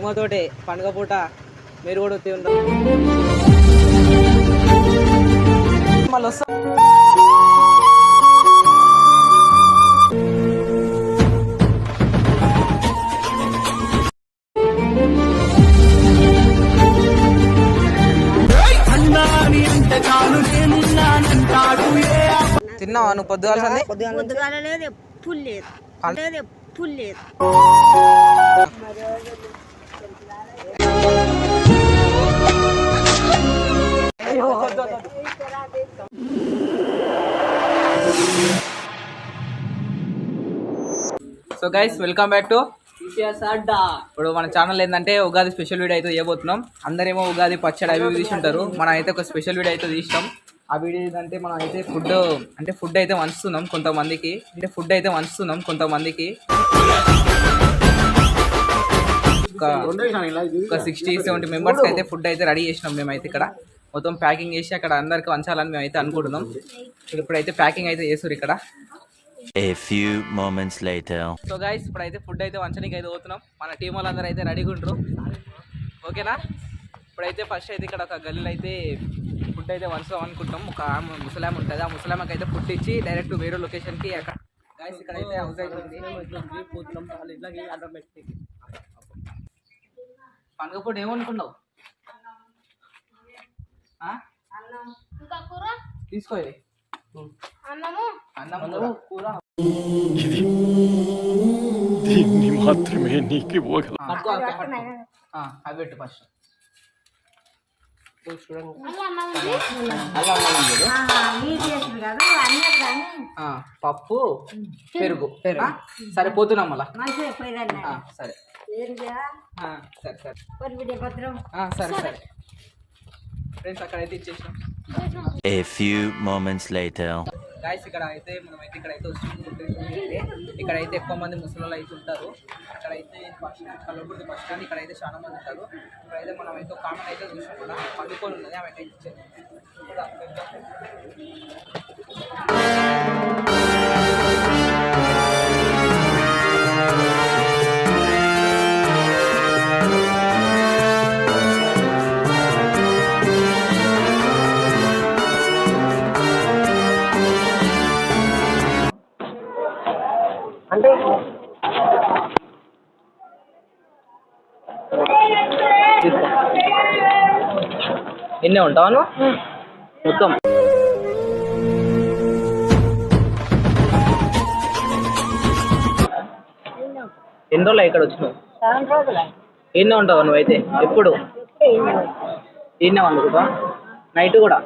అమ్మతోటే పండుగ పూట మీరు కూడా వచ్చి ఉంటారు. మళ్ళీ వస్తా తిన్నావా నువ్వు పొద్దుగాల్సింది? పొద్దుగాల లేదు, ఎప్పుడు లేదు, ఎప్పుడు లేదు. So guys welcome back to ఇప్పుడు మన ఛానల్ ఏంటంటే ఉగాది స్పెషల్ వీడియో అయితే చేయబోతున్నాం. అందరేమో ఉగాది పచ్చడి అవి తీసి ఉంటారు, మనం అయితే ఒక స్పెషల్ వీడియో అయితే తీసినాం. ఆ వీడియో ఏంటంటే మనం అయితే ఫుడ్ అయితే వంచుతున్నాం కొంతమందికి, ఒక 60-70 మెంబర్స్కి అయితే ఫుడ్ అయితే రెడీ చేసినాం. మేమైతే ఇక్కడ మొత్తం ప్యాకింగ్ చేసి అక్కడ అందరికి వంచాలని మేము అయితే అనుకుంటున్నాం. ఇప్పుడైతే ప్యాకింగ్ అయితే చేస్తారు ఇక్కడ. A few moments later. So guys ఇప్పుడైతే ఫుడ్ అయితే వంచడానికి అయితే పోతున్నాం. మన టీం వాళ్ళందరూ అయితే రెడీగా ఉంటారు, ఓకేనా? ఇప్పుడైతే ఫస్ట్ అయితే ఇక్కడ ఒక గల్లీలో అయితే ఫుడ్ అయితే వంచుదాం అనుకుంటాం. ఒక ముసలాం ఉంటుంది, ఆ ముసలామకి అయితే ఫుడ్ ఇచ్చి డైరెక్ట్ వేరే లొకేషన్కి అక్కడ గైస్ ఇక్కడ అయితే హౌస్ అయితే ఉంది. పండుగ ఫుడ్ ఏమనుకున్నావు? తీసుకోవాలి అన్నము కూర దీన్ని మాత్రమే నీకు అవి పెట్టు ఫస్ట్. పప్పు పెరుగు సరిపోతున్నాం మళ్ళా. సరే సరే సరే సరే ఫ్రెండ్స్ అక్కడైతే ఇచ్చేసాం. A few moments later. Guys ఇక్కడ అయితే మనమైతే ఇక్కడైతే ఇక్కడైతే ఎక్కువ మంది ముసలి అయితే ఉంటారు. అక్కడైతే కల్లకుర్తి బస్ స్టాండ్ ఇక్కడైతే చాలా మంది ఉంటారు. ఇక్కడైతే మనమైతే ఒక కామన్ అయితే చూసాం కూడా పండుకొని ఉన్నది, ఆమె అయితే ఇచ్చేది. నిన్నే ఉంటాను మొత్తం. ఎన్ని రోజులు ఇక్కడ వచ్చినావు? ఎన్నో ఉంటావు నువ్వైతే? ఎప్పుడు ఎన్నే వండుకుంటా? నైట్ కూడా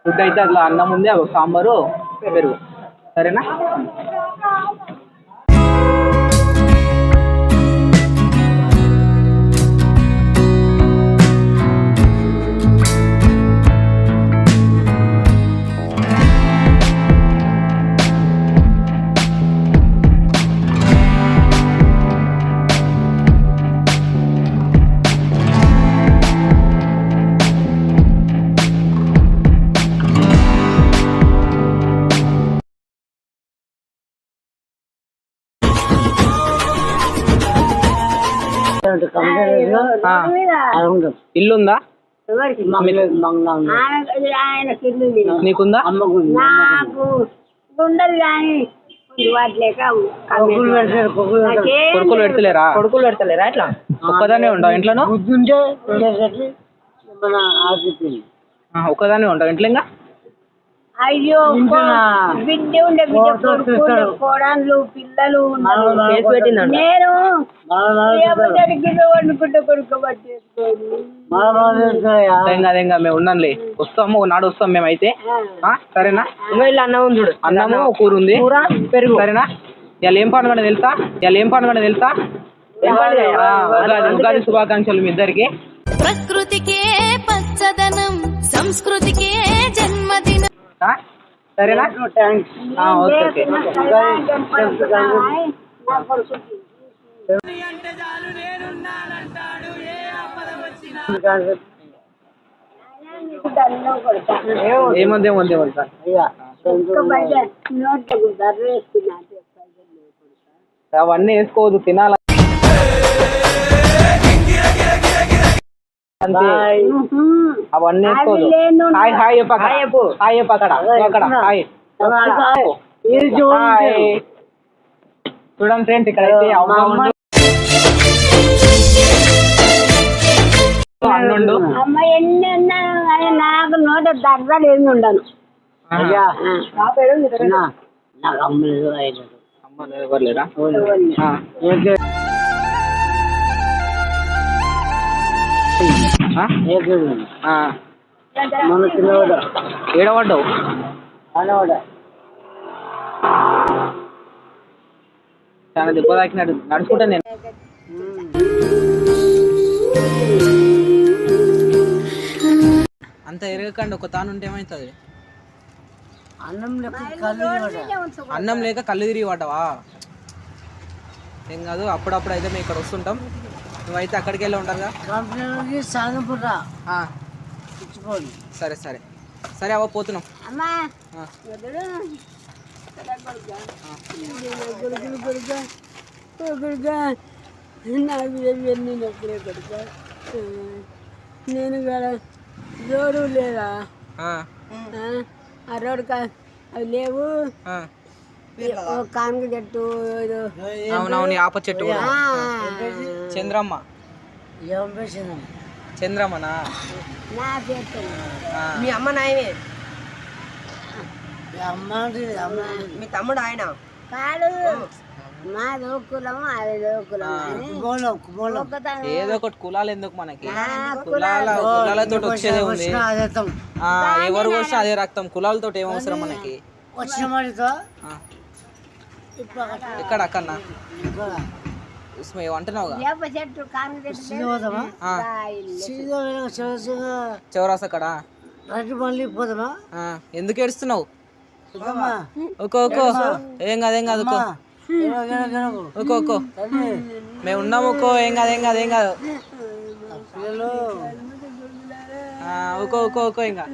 ఫుడ్ అయితే అట్లా అన్నం ఉంది, సాంబారు పెరుగు, సరేనా? ఇల్లుందా నీకుందా? నాకు ఉండదు కానీ కొడుకులు పెడతలేరా? ఇట్లా ఒక్కదానే ఉండవు ఇంట్లోనూ? ఒక్కదానే ఉండవు ఇంట్లో? ఇంకా అయ్యో బిడ్డ ఉండే కోడళ్ళు పిల్లలు నేను వండుకుంటే కొడుకోబట్టి అదేంగా మేము ఉన్నాంలే, వస్తాము నాడు వస్తాం మేమైతే, సరేనా? ఇలా అన్నం ఉంది చూడు, అన్నము కూర ఉంది, పెరుగు, సరేనా? ఇలా ఏం పండుగ తెలుసా? ఉగాది శుభాకాంక్షలు మీ ఇద్దరికి. ప్రకృతికే పచ్చదనం, సంస్కృతికే జన్మదినం. సరేనా? ఓకే. ఏమంది అవన్నీ వేసుకోవద్దు, తినాలి. అంతే అవన్నీ వేసుకోదు. హాయ్ హాయ్ చెప్పు అక్కడ, హాయ్ చెప్పు అక్కడ అక్కడ హాయ్. చూడండి ఫ్రెండ్స్ ఇక్కడ అయితే అన్నుండు అమ్మ ఎన్ని ఉన్నా కానీ నాకు నోట దగ్గర ఏమి ఉండను. నాకు అమ్మలు ఎవరు లేరా? మన పిల్లవాడు ఏడవడ్డావు చాలా దెబ్బ తాకినాడు. నడుచుకుంటా నేను అంత ఎరగకండి. ఒక తాను ఉంటే ఏమవుతుంది? అన్నం లేక కళ్ళు తిరిగి పడ్డావా? ఏం కాదు, అప్పుడప్పుడు అయితే మేము ఇక్కడ వస్తుంటాం. నువ్వైతే అక్కడికి వెళ్ళి ఉంటారుగా. సరే సరే సరే అవ్వ పోతున్నాం. నేను రోడ్డు లేదా ఆ రోడ్డు అవి లేవు. కానుక చెట్టు అవునవును ఆప చెట్టు కూడా. చంద్రమ్మ చంద్రమ్మనా? నా పేరు మీ అమ్మ నాయనే, మీ తమ్ముడు ఆయన కాదు. మాదో కులము అదో కులం. ఏదో ఒకటి కులాలు ఎందుకు మనకి? కులాలతో వచ్చేదే ఉంది. ఎవరు వస్తే అదే రక్తం. కులాలతో ఏం అవసరం మనకి? ఎక్కడ అక్కడనా అంటున్నావుగా? చెట్టు కానుక చౌరాస్ అక్కడ ఎందుకు ఏడుస్తున్నావు? ఓకో ఏం కాదు ఏం కాదు ఓకో మేము ఉన్నాము. ఓకో ఏం కాదు ఏం కాదు ఏం కాదు ఓకో ఇంకా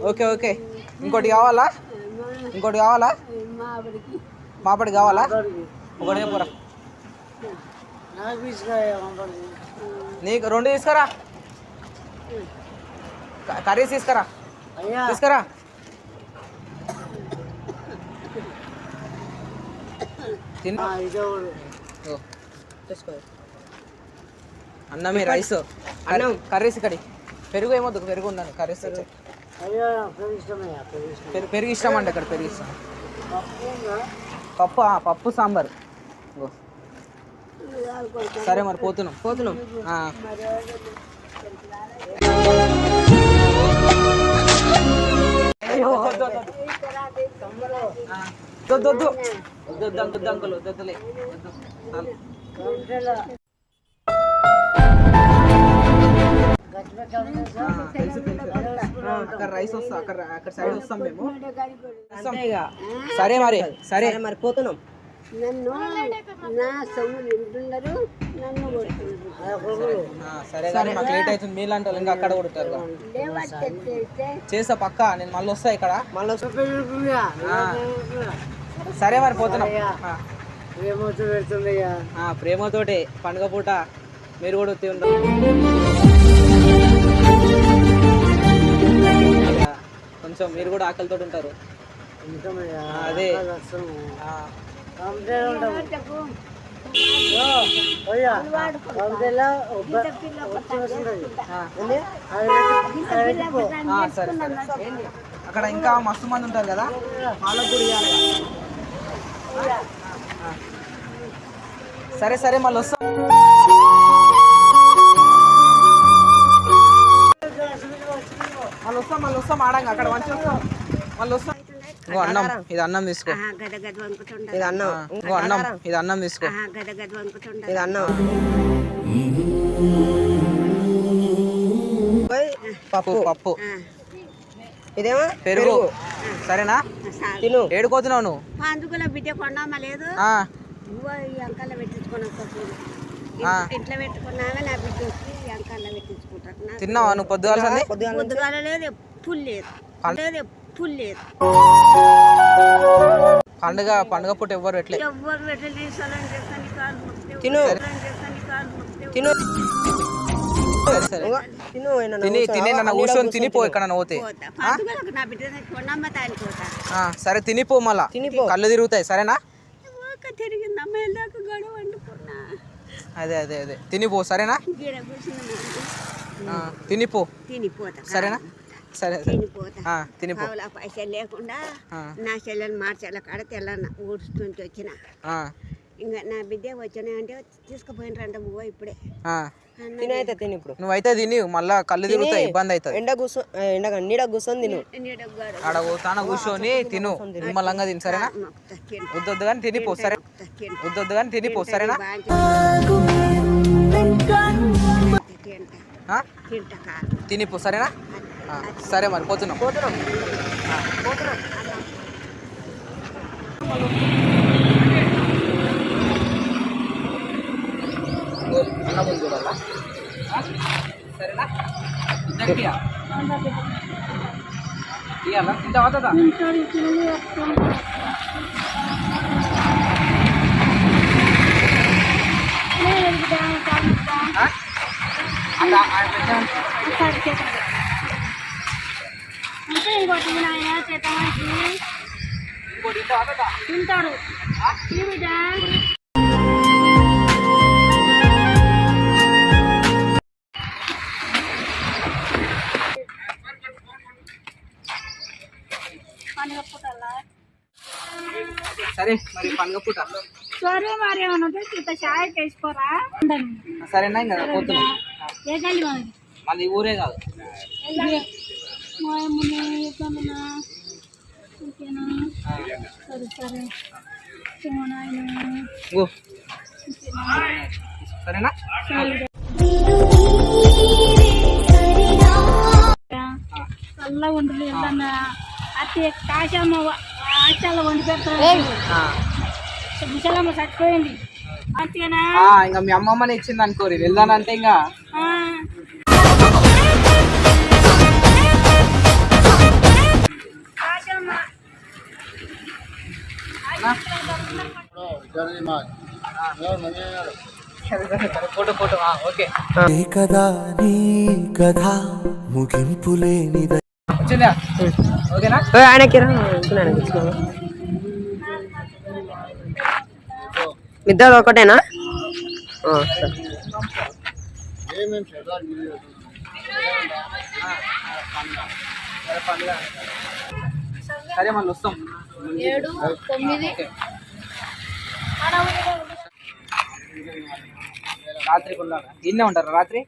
ఓకే. ఇంకోటి కావాలా? మాపడి కావాలా? ఒకటే పోరా. నీకు 2 తీసుకురా. కర్రీస్ తీసుకురా. అన్నమే రైస్ అన్నం కర్రీస్ ఇక్కడి. పెరుగు ఏమొద్దు, పెరుగు ఉన్నాను. కర్రీస్ పెరుగు ఇష్టం అండి. ఇక్కడ పెరుగు ఇష్టం. పప్పు సాంబార్. సరే మరి పోతున్నాం. అక్కడ రైస్ వస్తా, అక్కడ సైడ్ వస్తాం మేము. సరే మరి పోతున్నాం. నన్ను నా సొమ్ము తింటున్నారు, నన్ను కొడుతున్నారు. సరే కానీ మాకు లేట్ అవుతుంది. మీలాంటి వాళ్ళు ఇంకా అక్కడ కొడుతారు. చేస్తా పక్క. నేను మళ్ళీ వస్తా ఇక్కడ. సరే మరి పోతున్నాం. ప్రేమతోటే పండుగ పూట మీరు కూడా వస్తే ఉంటారు. కొంచెం మీరు కూడా ఆకలితో ఉంటారు. అదే అక్కడ ఇంకా మస్తు మంది ఉంటారు కదా, వాళ్ళకు కూడా ఇవ్వాలి. సరే మళ్ళీ వస్తాం. మళ్ళీ వస్తాం ఆడంగా అక్కడ మంచి వస్తాం. మళ్ళీ వస్తాం. అన్నం ఇది అన్నం తీసుకో. ఇది అన్నం తీసుకో. ఇది అన్నం పప్పు ఇదేమో పెరుగు. సరేనా? తిను. ఏడుకోతున్నావు నువ్వు? అందుకులో బిడ్డ కొండమ్మ లేదు, అంకల్లో పెట్టించుకున్నా. ఇంట్లో పెట్టుకున్నాక నా బిడ్డ వచ్చి అంకల్లో పెట్టించుకుంటారు. తిన్నావా నువ్వు? పొద్దుగాల లేదు, ఎప్పుడు లేదు. పండుగ పూట ఎవ్వరు పెట్టలేదు. తిను. సరే తిను ఏమన్నా తిని తిని నన్ను కూర్చొని తినిపో ఇక్కడ పోతే పోతా పండుగలకు నా బిడ్డ కొండమ్మ తానికి పోతా సరే తినిపో మళ్ళా కళ్ళు తిరుగుతాయి సరేనా ఊక తిరిగిందమ్మ వెళ్ళాక గొడవ వండుకున్నా అదే అదే అదే తినిపో సరేనా గిడ కూర్చున్నా తినిపో తినిపోతా సరేనా సరే తినిపోతా తినిపో పావుల పైసలు లేకుండా నా చెల్లెని మార్చాల కాడ తెల్లన్న ఊడ్చుకుంటూ వచ్చిన ఇంకా నా బిడ్డ వచ్చినా అంటే తీసుకుపోయినరంట బువ్వ ఇప్పుడే తినైతే తిని ఇప్పుడు నువ్వైతే తిని మళ్ళా కళ్ళు తిరుగుతాయి ఇబ్బంది అవుతుంది నీడ కూర్చొని తిను ఆడ తాన కూర్చొని తిను నిమ్మలంగా తిని సరేనా వద్దొద్దు కానీ తినిపో సరే వద్దొద్దు కానీ తినిపో సరేనా తినిపో సరేనా సరే మరి పోతున్నాం అన్నం చూడాలా సరేనా ఇవ్వాలా తింటా అవుతుందా తింటాడు సరే మరి పండుగ పూట సరే మరి ఏమన్నా ఇంత చాయ్ వేసుకోరా సరేనా ఇంకా పోతున్నాం మళ్ళీ ఊరే కాదు సరేనా చల్లగా ఉంటుంది ఏదన్నా అతి కాశమ్మ ఆచాల వండి పెడతారు ముసలమ్మ చచ్చిపోయింది అంతేనా ఇంకా మీ అమ్మమ్మని ఇచ్చింది అనుకోరి వెళ్దానంటే ఇంకా ఫోటో ఫోటో ఓకే వచ్చిందా ఓకేనా ఆయనకి ఇద్దరు ఒకటేనా సరే మళ్ళీ వస్తాం 7, 9 రాత్రి ఇన్నే ఉంటారా రాత్రి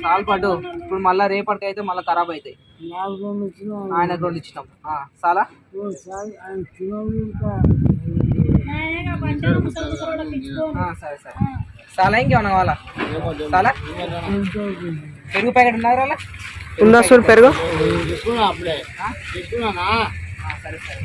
సాల్ పట్టు ఇప్పుడు మళ్ళీ రేపటికి అయితే మళ్ళీ ఖరాబ్ అవుతాయి ఆయనకు 2 ఇచ్చినాం చాలా సరే సరే చాలా ఇంకేమన్నా కావాలా చాలా పెరుగు ప్యాకెట్ ఉన్నారు అలా ఉందా చూడు పెరుగు సరే సరే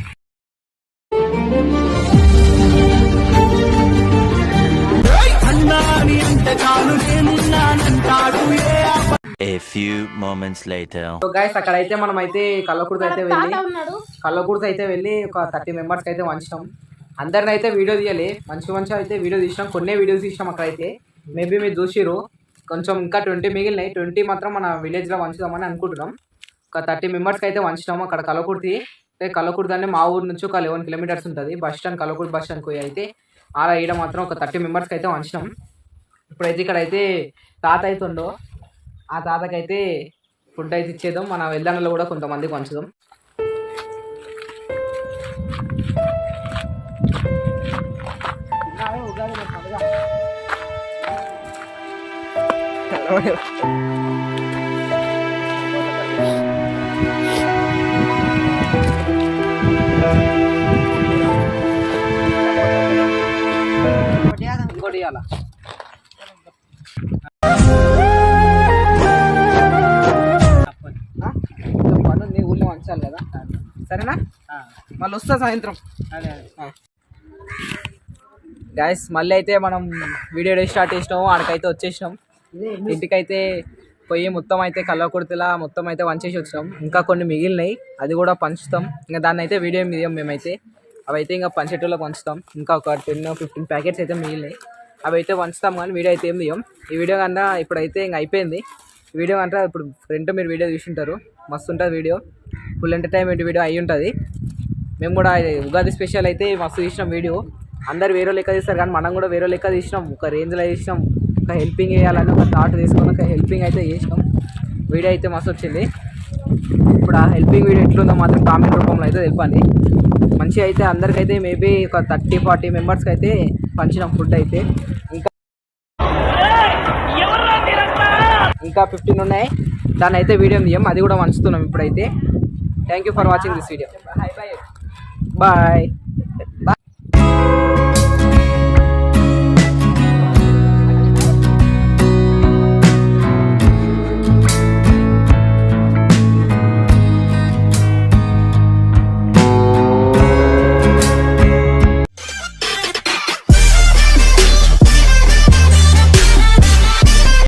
A few moments later. So guys అక్కడైతే మనం అయితే కల్లకుర్తి అయితే వెళ్ళి ఒక 30 మెంబర్స్ అయితే వంచినాం. అందరిని అయితే వీడియో తీయాలి, మంచిగా అయితే వీడియో తీసినాం. కొన్ని వీడియోస్ తీసినాం అక్కడైతే. మేబీ మీరు చూసిరు, కొంచెం ఇంకా 20 మిగిలినాయి. 20 మాత్రం మన విలేజ్లో వంచుదామని అనుకుంటున్నాం. ఒక 30 మెంబర్స్కి అయితే వంచినాము అక్కడ కల్లకుర్తి. కల్లకుర్తి అంటే మా ఊరు నుంచి ఒక 11 కిలోమీటర్స్ ఉంటుంది. బస్ స్టాండ్ కల్లకుర్తి బస్ స్టాండ్కి పోయి అయితే అలా ఈడ మాత్రం ఒక 30 మెంబర్స్కి అయితే వంచినాం. ఇప్పుడైతే ఇక్కడైతే తాత అయితే ఉండో, ఆ తాతకైతే ఫుడ్ అయితే ఇచ్చేద్దాం. మన వెల్దానలో కూడా కొంతమందికి వంచుదాం. ఇంకోటి ఇవ్వాలా పన్ను నీ ఊళ్ళో వంచాలి కదా, సరేనా? మళ్ళీ వస్తా సాయంత్రం. గాయస్ మళ్ళీ అయితే మనం వీడియో స్టార్ట్ చేసినాము. ఆడికైతే వచ్చేసినాం. ఇంటికైతే పోయి మొత్తం అయితే కల్లకుర్తిలా మొత్తం అయితే వంచేసి వచ్చినాం. ఇంకా కొన్ని మిగిలినాయి, అది కూడా పంచుతాం. ఇంకా దాన్ని అయితే వీడియో మీడియం మేమైతే అవి అయితే ఇంకా పంచేటోళ్ళకి పంచుతాం. ఇంకా ఒక 10-15 ప్యాకెట్స్ అయితే మిగిలినాయి, అవి అయితే పంచుతాం. కానీ వీడియో అయితే ఏం తీయం. ఈ వీడియో కన్నా ఇప్పుడైతే ఇంకా అయిపోయింది. ఈ వీడియో అంటే ఇప్పుడు ఫ్రంట్ మీరు వీడియో చూసింటారు, మస్తు ఉంటుంది వీడియో, ఫుల్ ఎంటర్టైన్మెంట్ వీడియో అయి ఉంటుంది. మేము కూడా ఉగాది స్పెషల్ అయితే మస్తు తీసినాం వీడియో. అందరు వేరే లెక్క తీస్తారు కానీ మనం కూడా వేరే లెక్క తీసినాం, ఒక రేంజ్లో తీసినాం. ఒక హెల్పింగ్ చేయాలని ఒక థాట్ తీసుకొని ఒక హెల్పింగ్ అయితే చేసినాం. వీడియో అయితే మస్తు వచ్చింది. ఇప్పుడు ఆ హెల్పింగ్ వీడియో ఎట్లుందో మాత్రం కామెంట్ రూపంలో అయితే తెలిపండి. మంచిగా అయితే అందరికైతే మేబీ ఒక 30-40 మెంబర్స్కి అయితే పంచినాం ఫుడ్ అయితే. ఇంకా 15 ఉన్నాయి, దాన్ని అయితే వీడియో తీయం, అది కూడా పంచుతున్నాం ఇప్పుడైతే. Thank you for watching this video. Bye.